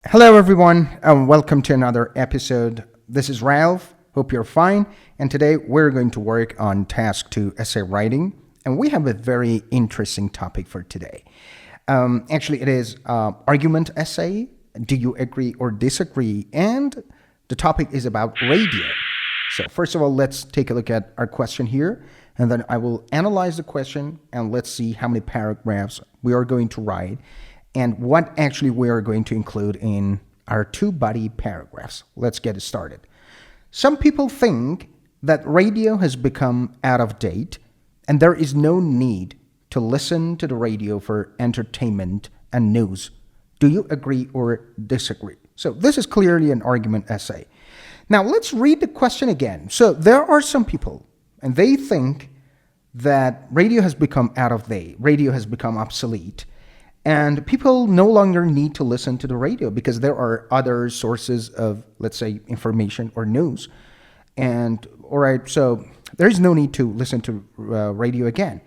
Hello, everyone, and welcome to another episode. This is Ralph. Hope you're fine. And today we're going to work on task 2 essay writing. And we have a very interesting topic for today. Actually, it is argument essay. Do you agree or disagree? And the topic is about radio. So, first of all, let's take a look at our question here. And then I will analyze the question and let's see how many paragraphs we are going to write and what actually we are going to include in our two body paragraphs. Let's get it started. Some people think that radio has become out of date and there is no need to listen to the radio for entertainment and news. Do you agree or disagree? So this is clearly an argument essay. Now let's read the question again. So there are some people and they think that radio has become out of date, radio has become obsolete. And people no longer need to listen to the radio because there are other sources of, let's say, information or news. And all right, so there is no need to listen to radio again.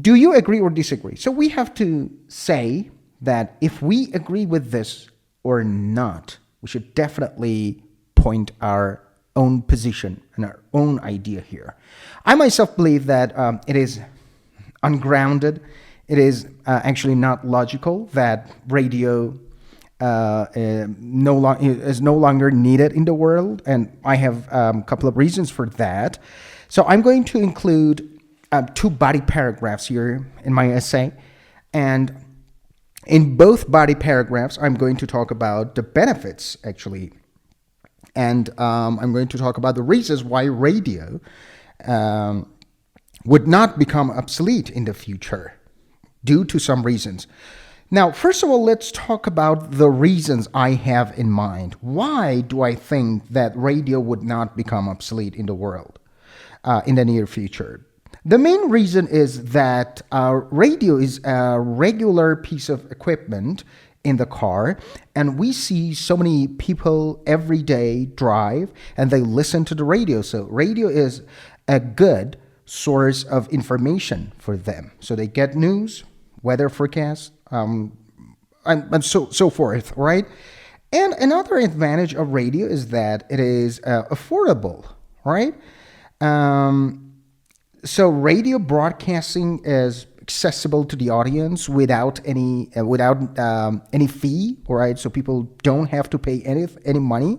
Do you agree or disagree? So we have to say that if we agree with this or not, we should definitely point our own position and our own idea here. I myself believe that it is ungrounded. It is actually not logical that radio is no longer needed in the world, and I have a couple of reasons for that. So I'm going to include two body paragraphs here in my essay, and in both body paragraphs, I'm going to talk about the benefits, actually, and I'm going to talk about the reasons why radio would not become obsolete in the future, due to some reasons. Now, first of all, let's talk about the reasons I have in mind. Why do I think that radio would not become obsolete in the world in the near future? The main reason is that radio is a regular piece of equipment in the car, and we see so many people every day drive and they listen to the radio. So radio is a good source of information for them. So they get news, weather forecasts, and so forth, right? And another advantage of radio is that it is affordable, right? So radio broadcasting is accessible to the audience without any fee, right? So people don't have to pay any money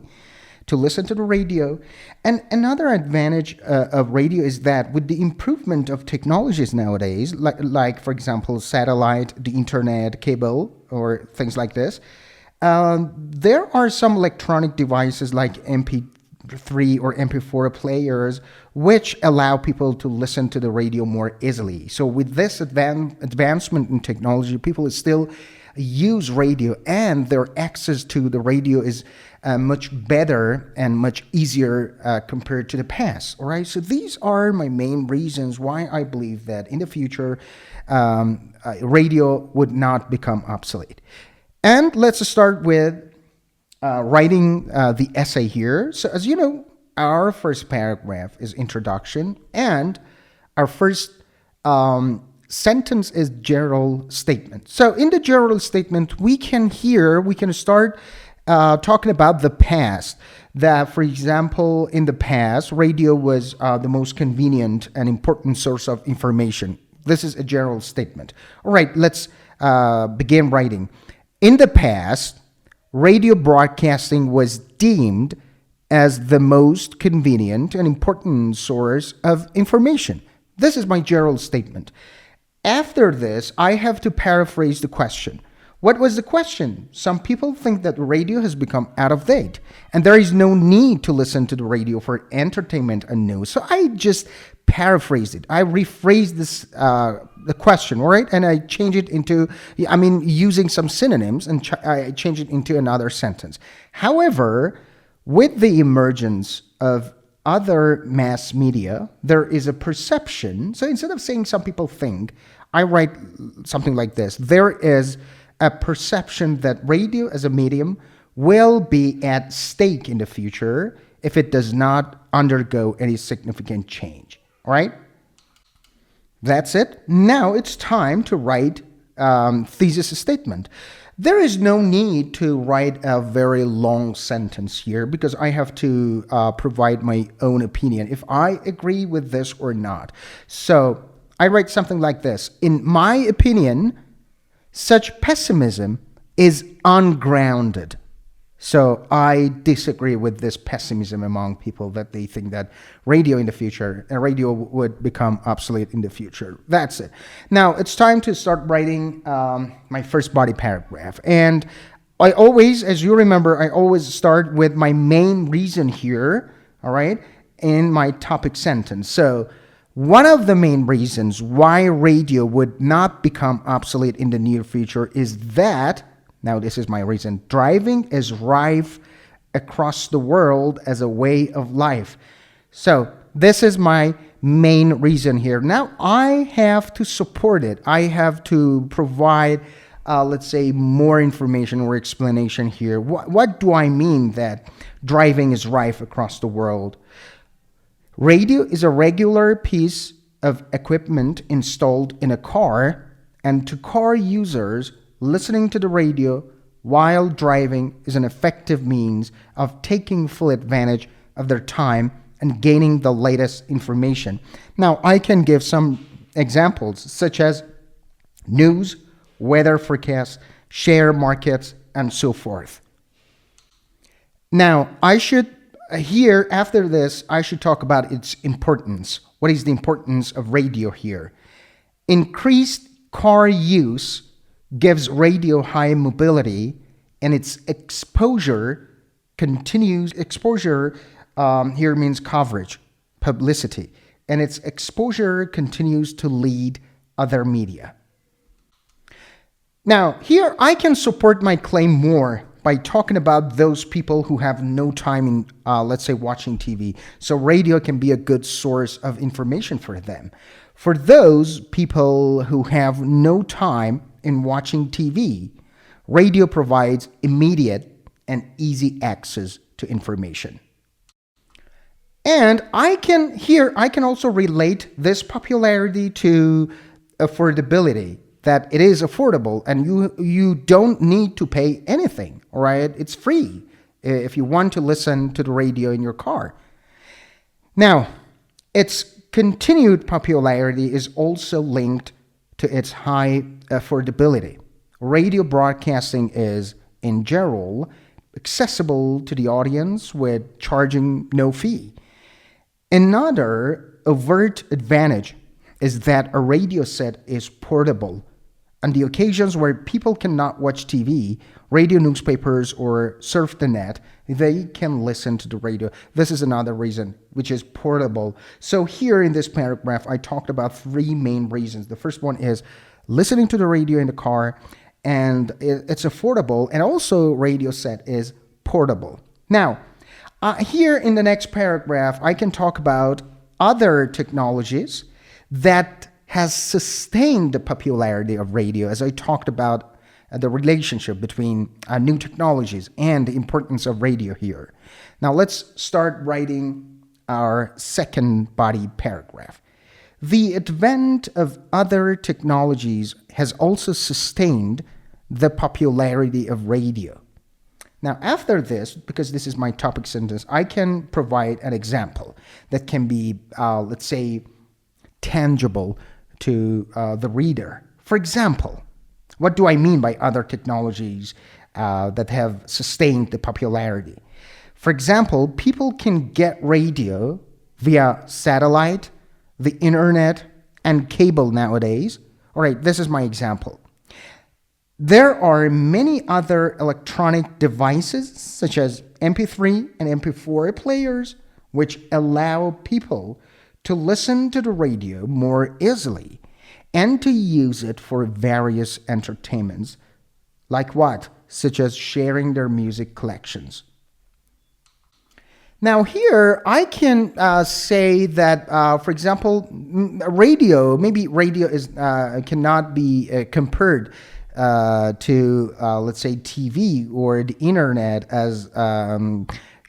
to listen to the radio. And another advantage of radio is that with the improvement of technologies nowadays, like for example, satellite, the internet, cable, or things like this, there are some electronic devices like MP3 or MP4 players which allow people to listen to the radio more easily. So with this advancement in technology, people still use radio and their access to the radio is much better and much easier compared to the past. All right, so these are my main reasons why I believe that in the future radio would not become obsolete. And let's start with writing the essay here. So as you know, our first paragraph is introduction, and our first sentence is general statement. So in the general statement, we can start talking about the past. That, for example, in the past, radio was the most convenient and important source of information. This is a general statement. All right, let's begin writing. In the past, radio broadcasting was deemed as the most convenient and important source of information. This is my general statement. After this, I have to paraphrase the question. What was the question? Some people think that radio has become out of date and there is no need to listen to the radio for entertainment and news. So I just paraphrased it. I rephrased the question, all right? And I change it into, using some synonyms, and I change it into another sentence. However, with the emergence of other mass media, there is a perception. So instead of saying some people think, I write something like this. There is a perception that radio as a medium will be at stake in the future if it does not undergo any significant change. All right? That's it. Now it's time to write thesis statement. There is no need to write a very long sentence here because I have to provide my own opinion if I agree with this or not. So I write something like this. In my opinion, such pessimism is ungrounded. So I disagree with this pessimism among people that they think that radio would become obsolete in the future. That's it. Now it's time to start writing my first body paragraph. And I always, as you remember, I always start with my main reason here, all right, in my topic sentence. So one of the main reasons why radio would not become obsolete in the near future is that, now this is my reason, driving is rife across the world as a way of life. So this is my main reason here. Now I have to support it. I have to provide, let's say, more information or explanation here. What do I mean that driving is rife across the world? Radio is a regular piece of equipment installed in a car, and to car users, listening to the radio while driving is an effective means of taking full advantage of their time and gaining the latest information. Now, I can give some examples such as news, weather forecasts, share markets, and so forth. Now, after this, I should talk about its importance. What is the importance of radio here? Increased car use gives radio high mobility, and its exposure here means coverage, publicity, and its exposure continues to lead other media. Now, here I can support my claim more by talking about those people who have no time in, let's say, watching TV. So radio can be a good source of information for them. For those people who have no time in watching TV, radio provides immediate and easy access to information. And I can also relate this popularity to affordability, that it is affordable and you don't need to pay anything, all right? It's free if you want to listen to the radio in your car. Now, its continued popularity is also linked to its high affordability. Radio broadcasting is, in general, accessible to the audience with charging no fee. Another overt advantage is that a radio set is portable. On the occasions where people cannot watch TV, radio, newspapers, or surf the net, they can listen to the radio. This is another reason, which is portable. So here in this paragraph, I talked about three main reasons. The first one is listening to the radio in the car, and it's affordable, and also radio set is portable. Now, here in the next paragraph, I can talk about other technologies that has sustained the popularity of radio, as I talked about the relationship between new technologies and the importance of radio here. Now let's start writing our second body paragraph. The advent of other technologies has also sustained the popularity of radio. Now, after this, because this is my topic sentence, I can provide an example that can be, let's say, tangible to the reader. For example, what do I mean by other technologies that have sustained the popularity? For example, people can get radio via satellite, the internet, and cable nowadays. All right, this is my example. There are many other electronic devices, such as MP3 and MP4 players, which allow people to listen to the radio more easily and to use it for various entertainments, like what? Such as sharing their music collections. Now here, I can say that, for example, radio is cannot be compared to, let's say, TV or the internet as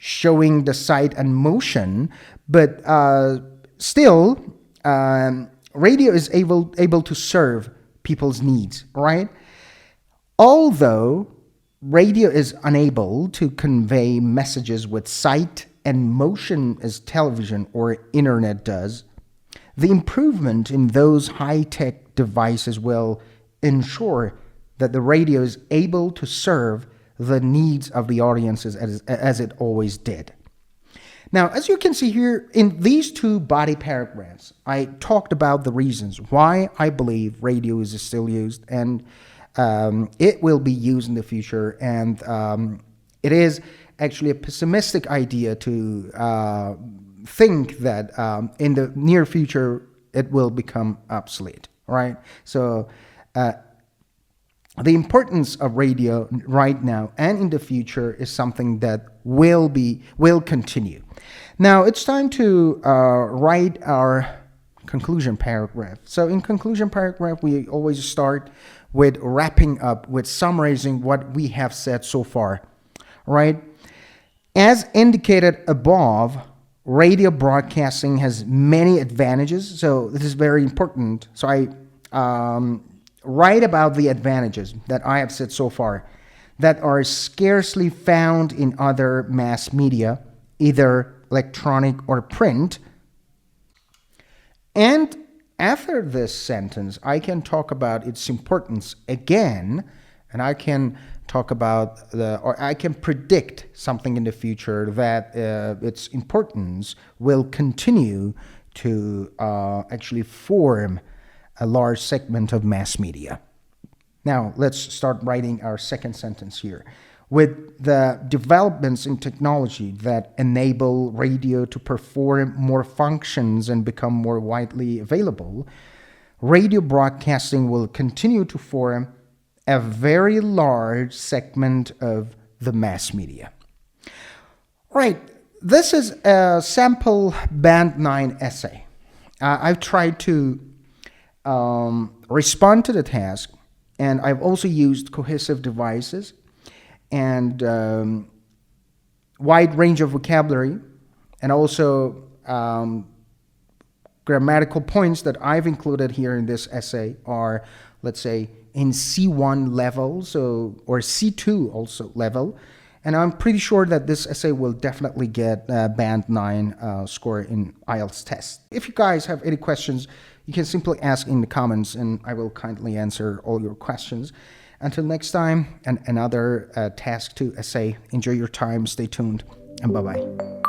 showing the sight and motion, but still, radio is able to serve people's needs, right? Although radio is unable to convey messages with sight and motion as television or internet does, the improvement in those high-tech devices will ensure that the radio is able to serve the needs of the audiences as it always did. Now, as you can see here in these two body paragraphs, I talked about the reasons why I believe radio is still used, and it will be used in the future. And it is actually a pessimistic idea to think that in the near future it will become obsolete, right? So the importance of radio right now and in the future is something that will continue. Now it's time to write our conclusion paragraph. So in conclusion paragraph, we always start with wrapping up, with summarizing what we have said so far, right? As indicated above, radio broadcasting has many advantages. So this is very important. So I write about the advantages that I have said so far that are scarcely found in other mass media, either electronic or print. And after this sentence, I can talk about its importance again, and I can talk about or I can predict something in the future that its importance will continue to actually form a large segment of mass media. Now, let's start writing our second sentence here. With the developments in technology that enable radio to perform more functions and become more widely available, radio broadcasting will continue to form a very large segment of the mass media. Right, this is a sample Band 9 essay. I've tried to respond to the task, and I've also used cohesive devices and wide range of vocabulary, and also grammatical points that I've included here in this essay are, let's say, in C1 level, or C2 also level, and I'm pretty sure that this essay will definitely get Band 9 score in IELTS test. If you guys have any questions, you can simply ask in the comments, and I will kindly answer all your questions. Until next time, and another Task 2 essay. Enjoy your time, stay tuned, and bye-bye.